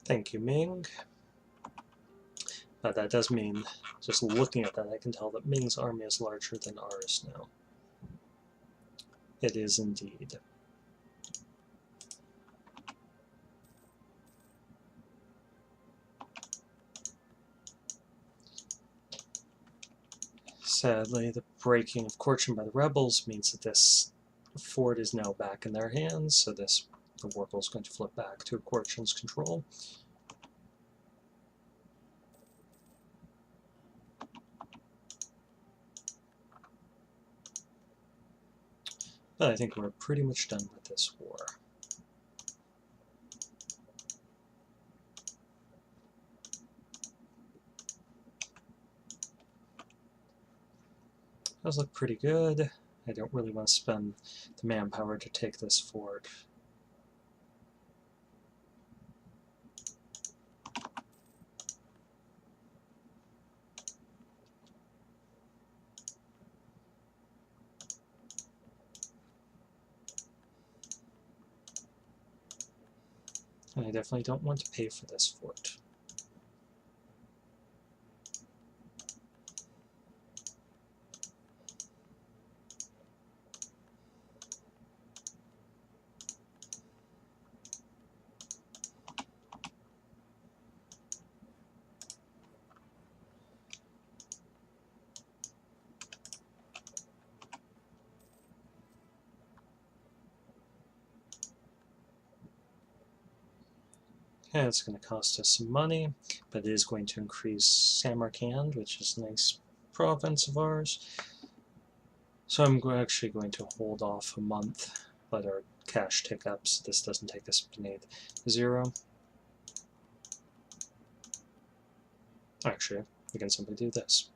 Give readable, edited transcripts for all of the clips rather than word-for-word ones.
Thank you, Ming. But that does mean, just looking at that, I can tell that Ming's army is larger than ours now. It is indeed. Sadly, the breaking of Korchin by the rebels means that this fort is now back in their hands, so the Warple is going to flip back to Korchin's control. But I think we're pretty much done with this war. Does look pretty good. I don't really want to spend the manpower to take this fort. And I definitely don't want to pay for this fort. Yeah, it's going to cost us some money, but it is going to increase Samarkand, which is a nice province of ours. So I'm actually going to hold off a month, let our cash tick up so this doesn't take us beneath 0. Actually, we can simply do this.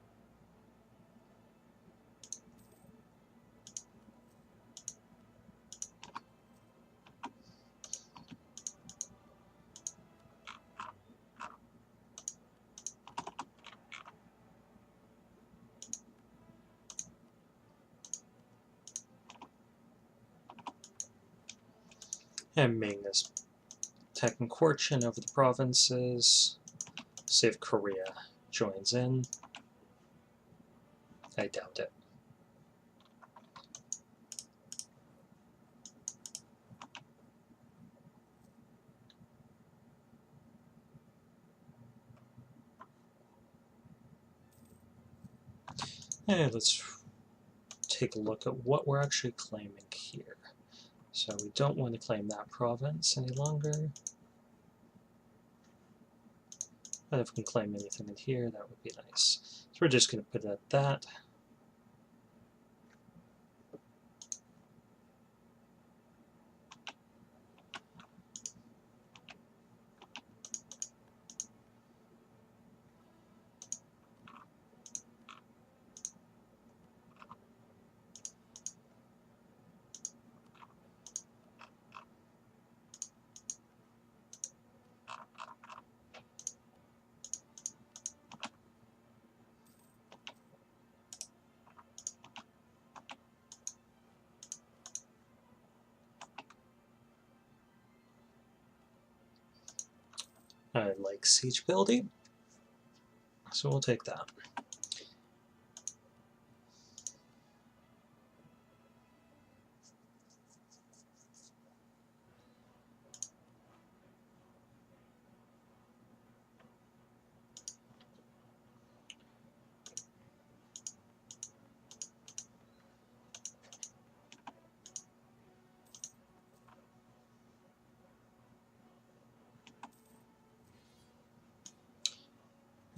And Ming is attacking Korchin over the provinces. See if Korea joins in. I doubt it. And let's take a look at what we're actually claiming here. So we don't want to claim that province any longer. But if we can claim anything in here, that would be nice. So we're just going to put it at that. I like siege building, so we'll take that.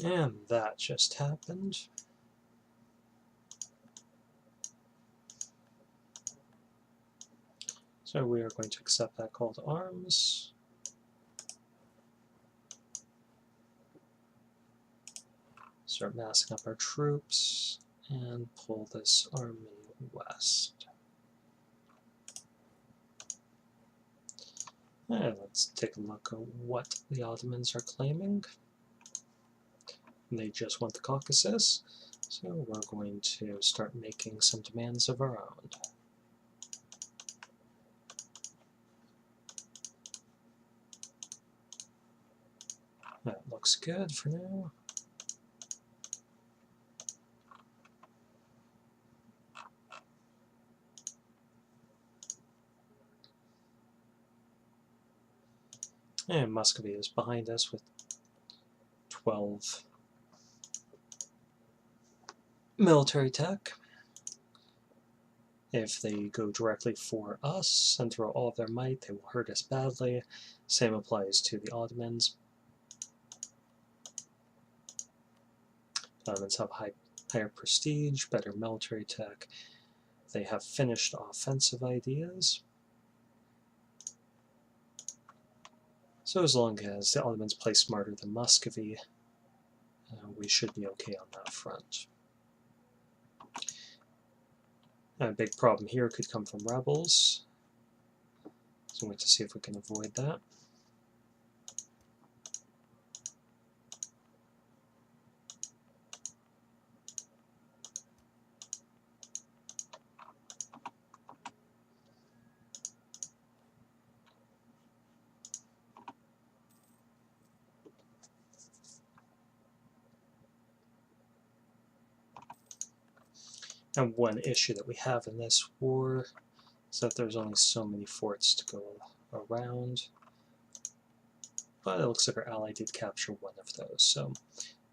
And that just happened. So we are going to accept that call to arms. Start massing up our troops and pull this army west. And let's take a look at what the Ottomans are claiming. They just want the Caucasus, so we're going to start making some demands of our own. That looks good for now. And Muscovy is behind us with 12 military tech. If they go directly for us and throw all of their might, they will hurt us badly. Same applies to the Ottomans. Ottomans have higher prestige, better military tech. They have finished offensive ideas. So as long as the Ottomans play smarter than Muscovy, we should be okay on that front. A big problem here could come from rebels, so I'm going to see if we can avoid that. And one issue that we have in this war is that there's only so many forts to go around. But it looks like our ally did capture one of those, so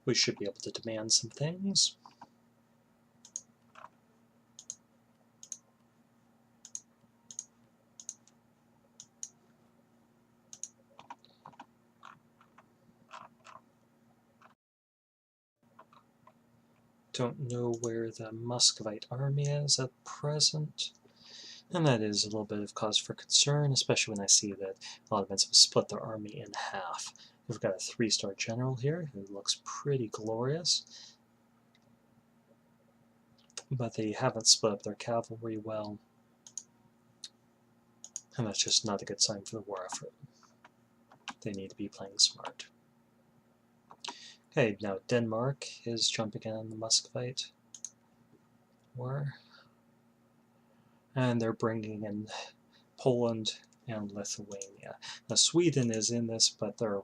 we should be able to demand some things. Don't know where the Muscovite army is at present, and that is a little bit of cause for concern, especially when I see that Ottomans have split their army in half. We've got a 3-star general here who looks pretty glorious, but they haven't split up their cavalry well, and that's just not a good sign for the war effort. They need to be playing smart. Okay, now Denmark is jumping in on the Muscovite war, and they're bringing in Poland and Lithuania. Now Sweden is in this, but their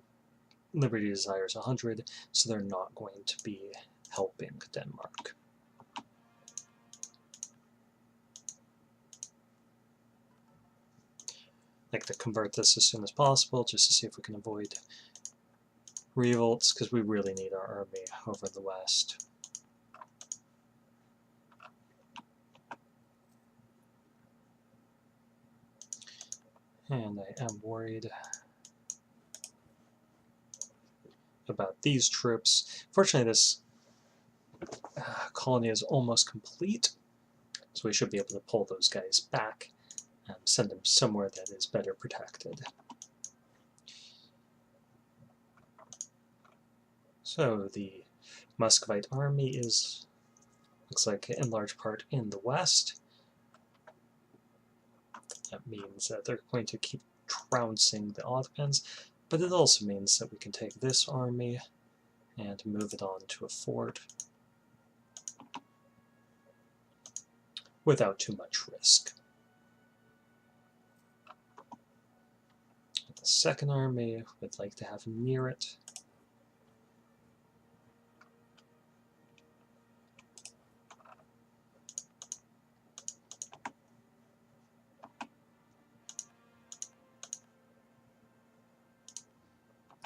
liberty desire is 100, so they're not going to be helping Denmark. I'd like to convert this as soon as possible, just to see if we can avoid revolts, because we really need our army over the west. And I am worried about these troops. Fortunately, this colony is almost complete, so we should be able to pull those guys back and send them somewhere that is better protected. So the Muscovite army looks like in large part in the west. That means that they're going to keep trouncing the Ottomans, but it also means that we can take this army and move it on to a fort without too much risk. The second army would like to have near it.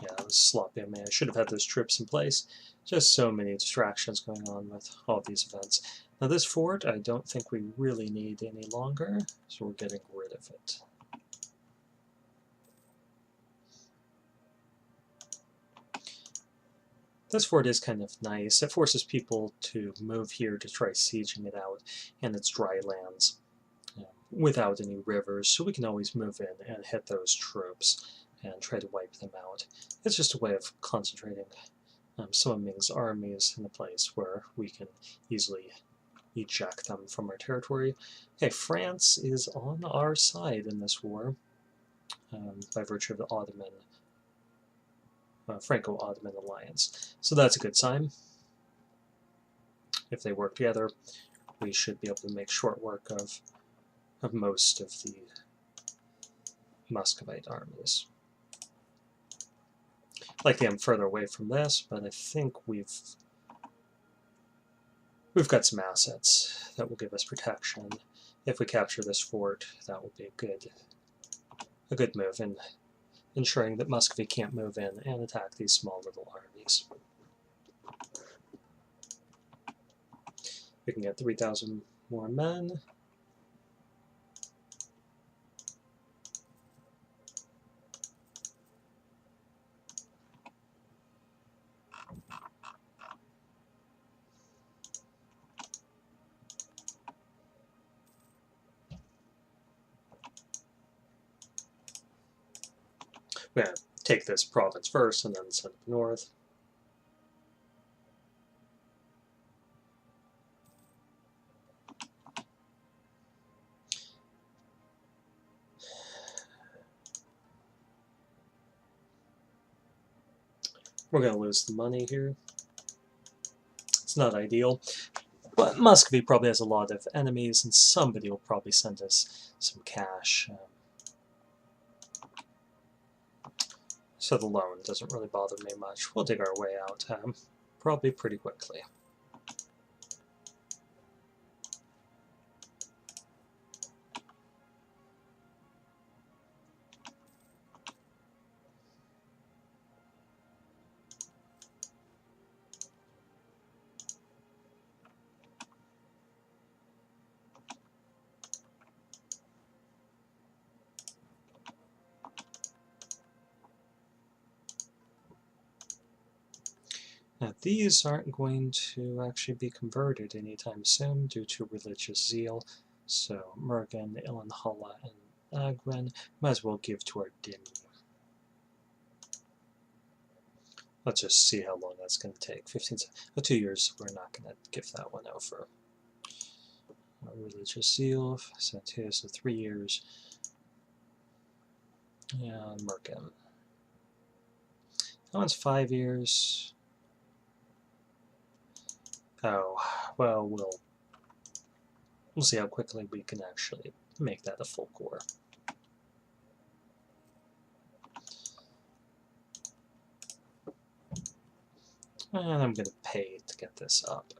Yeah, that was sloppy. I mean, I should have had those troops in place. Just so many distractions going on with all these events. Now this fort, I don't think we really need any longer, so we're getting rid of it. This fort is kind of nice. It forces people to move here to try sieging it out, and it's dry lands without any rivers, so we can always move in and hit those troops and try to wipe them out. It's just a way of concentrating some of Ming's armies in a place where we can easily eject them from our territory. Okay, France is on our side in this war by virtue of the Ottoman Franco-Ottoman alliance. So that's a good sign. If they work together, we should be able to make short work of most of the Muscovite armies. like to get further away from this, but I think we've got some assets that will give us protection. If we capture this fort, that will be a good move in ensuring that Muscovy can't move in and attack these small little armies. We can get 3,000 more men. We're going to take this province first and then send it north. We're going to lose the money here. It's not ideal, but Muscovy probably has a lot of enemies, and somebody will probably send us some cash. So the loan doesn't really bother me much. We'll dig our way out probably pretty quickly. Now these aren't going to actually be converted anytime soon due to religious zeal, so Mergen, Ilanhala, and Agren might as well give to our Dimi. Let's just see how long that's going to take. 2 years, we're not going to give that one over. Religious zeal, so 3 years. And Mergen. That one's 5 years. Oh, well, we'll see how quickly we can actually make that a full core. And I'm going to pay to get this up.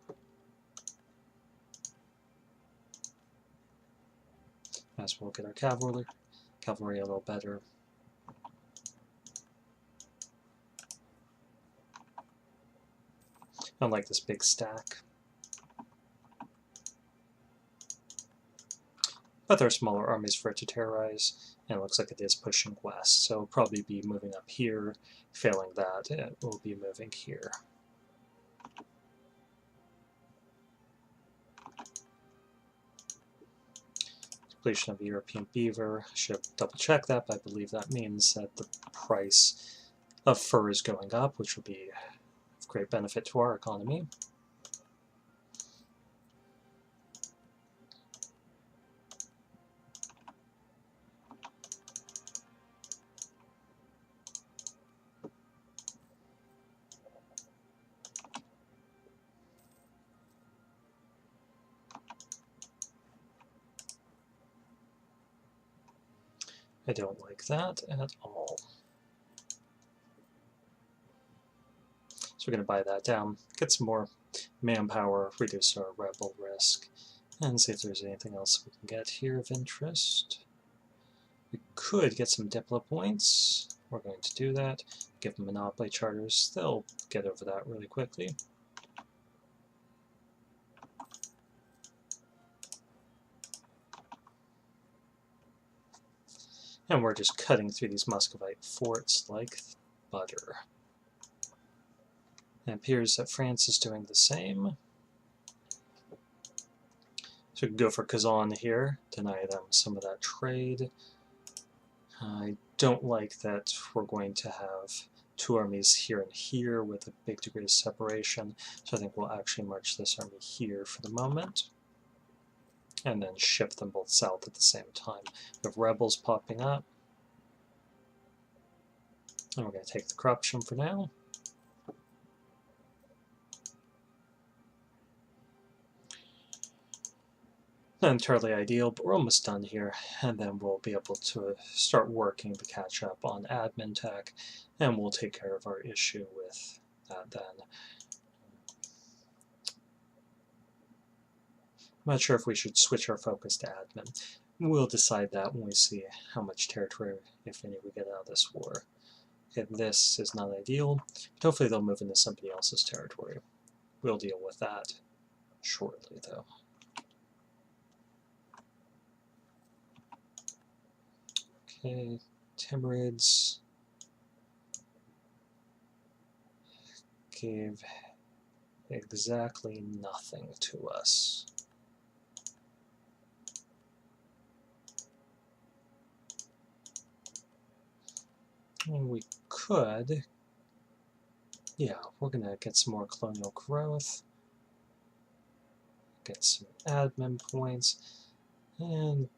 As we'll get our cavalry a little better. I don't like this big stack. But there are smaller armies for it to terrorize, and it looks like it is pushing west, so it'll probably be moving up here. Failing that, it will be moving here. Depletion of European beaver. Should double check that, but I believe that means that the price of fur is going up, which will be of great benefit to our economy. I don't like that at all. So we're going to buy that down, get some more manpower, reduce our rebel risk, and see if there's anything else we can get here of interest. We could get some Diplo points. We're going to do that. Give them monopoly charters. They'll get over that really quickly. And we're just cutting through these Muscovite forts like butter. It appears that France is doing the same. So we can go for Kazan here, deny them some of that trade. I don't like that we're going to have two armies here and here with a big degree of separation, so I think we'll actually march this army here for the moment, and then ship them both south at the same time. We have rebels popping up, and we're going to take the corruption for now. Not entirely ideal, but we're almost done here, and then we'll be able to start working to catch up on admin tech, and we'll take care of our issue with that then. I'm not sure if we should switch our focus to admin. We'll decide that when we see how much territory, if any, we get out of this war. Okay, this is not ideal, but hopefully they'll move into somebody else's territory. We'll deal with that shortly, though. Okay, Timurids gave exactly nothing to us. And we could, yeah, we're going to get some more colonial growth, get some admin points, and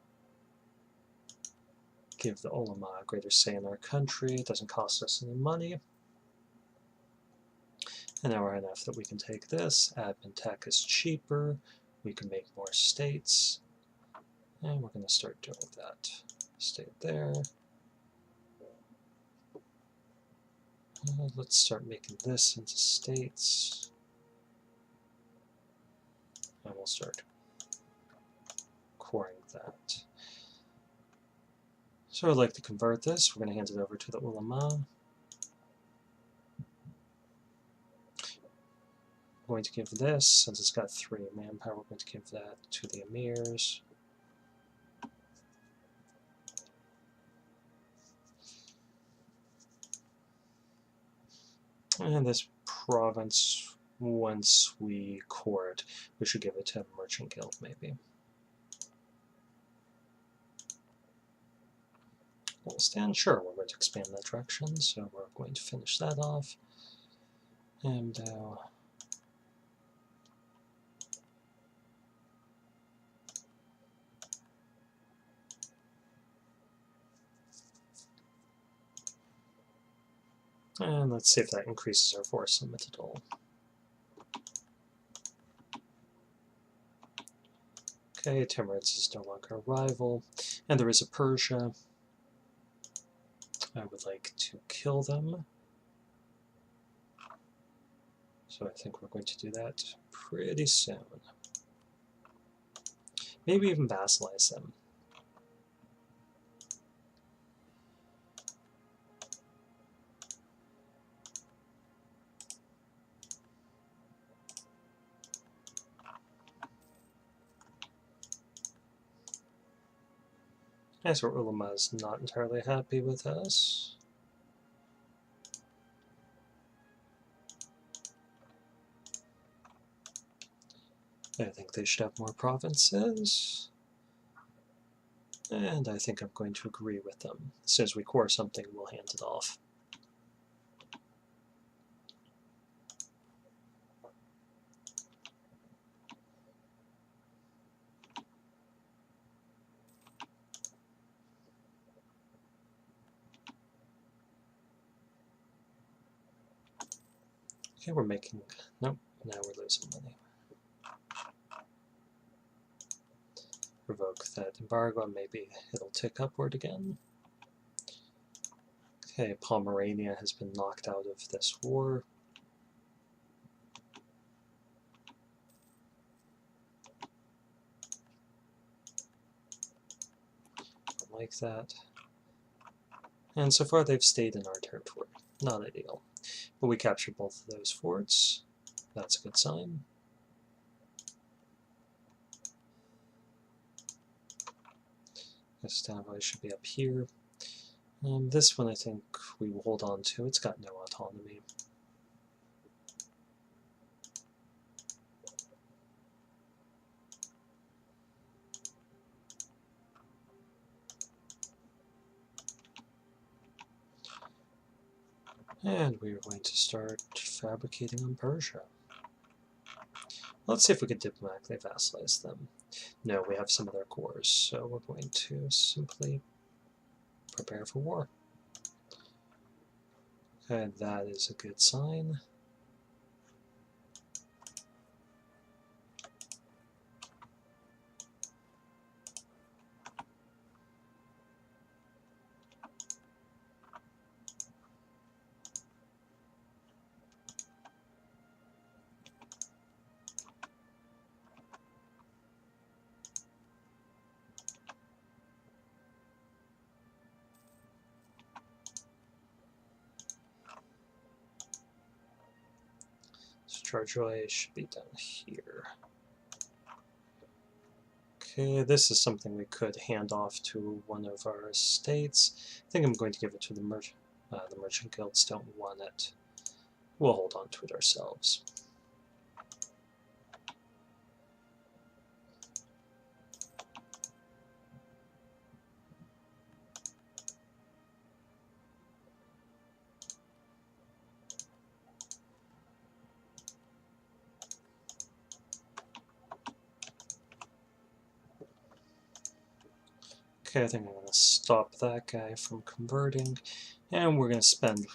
give the Ulama a greater say in our country. It doesn't cost us any money. And now we're enough that we can take this. Admin tech is cheaper. We can make more states. And we're going to start doing that. State there. Let's start making this into states. And we'll start coring that. So I'd like to convert this. We're going to hand it over to the Ulama. We're going to give this, since it's got 3 manpower, we're going to give that to the Emirs. And this province, once we core it, we should give it to a merchant guild, maybe. We'll stand, sure, we're going to expand that direction, so we're going to finish that off. And let's see if that increases our force limit at all. Okay, Timurids is no longer a rival, and there is a Persia. I would like to kill them. So I think we're going to do that pretty soon. Maybe even vassalize them. I so Ulama is not entirely happy with us. I think they should have more provinces. And I think I'm going to agree with them. As soon as we core something, we'll hand it off. Okay, we're making... Nope, now we're losing money. Revoke that embargo, maybe it'll tick upward again. Okay, Pomerania has been knocked out of this war. Like that. And so far they've stayed in our territory. Not ideal. But we captured both of those forts. That's a good sign. This Stanway should be up here. This one I think we will hold on to. It's got no autonomy. And we are going to start fabricating on Persia. Let's see if we can diplomatically vassalize them. No, we have some of their cores, so we're going to simply prepare for war. Okay, that is a good sign. Charjoy should be down here. Okay, this is something we could hand off to one of our estates. I think I'm going to give it to the merchant. The merchant guilds don't want it. We'll hold on to it ourselves. Okay, I think I'm going to stop that guy from converting, and we're going to spend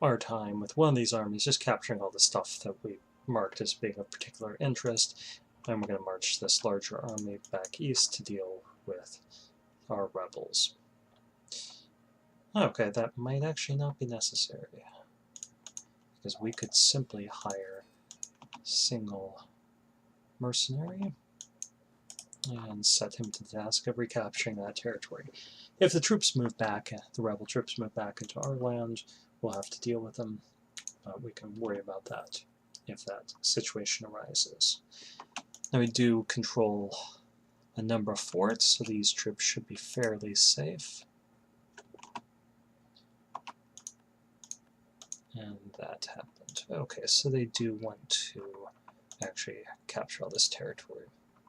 our time with one of these armies just capturing all the stuff that we marked as being of particular interest, and we're going to march this larger army back east to deal with our rebels. Okay, that might actually not be necessary, because we could simply hire a single mercenary and set him to the task of recapturing that territory. If the troops move back, the rebel troops move back into our land, we'll have to deal with them. We can worry about that if that situation arises. Now we do control a number of forts, so these troops should be fairly safe. And that happened. Okay, so they do want to actually capture all this territory.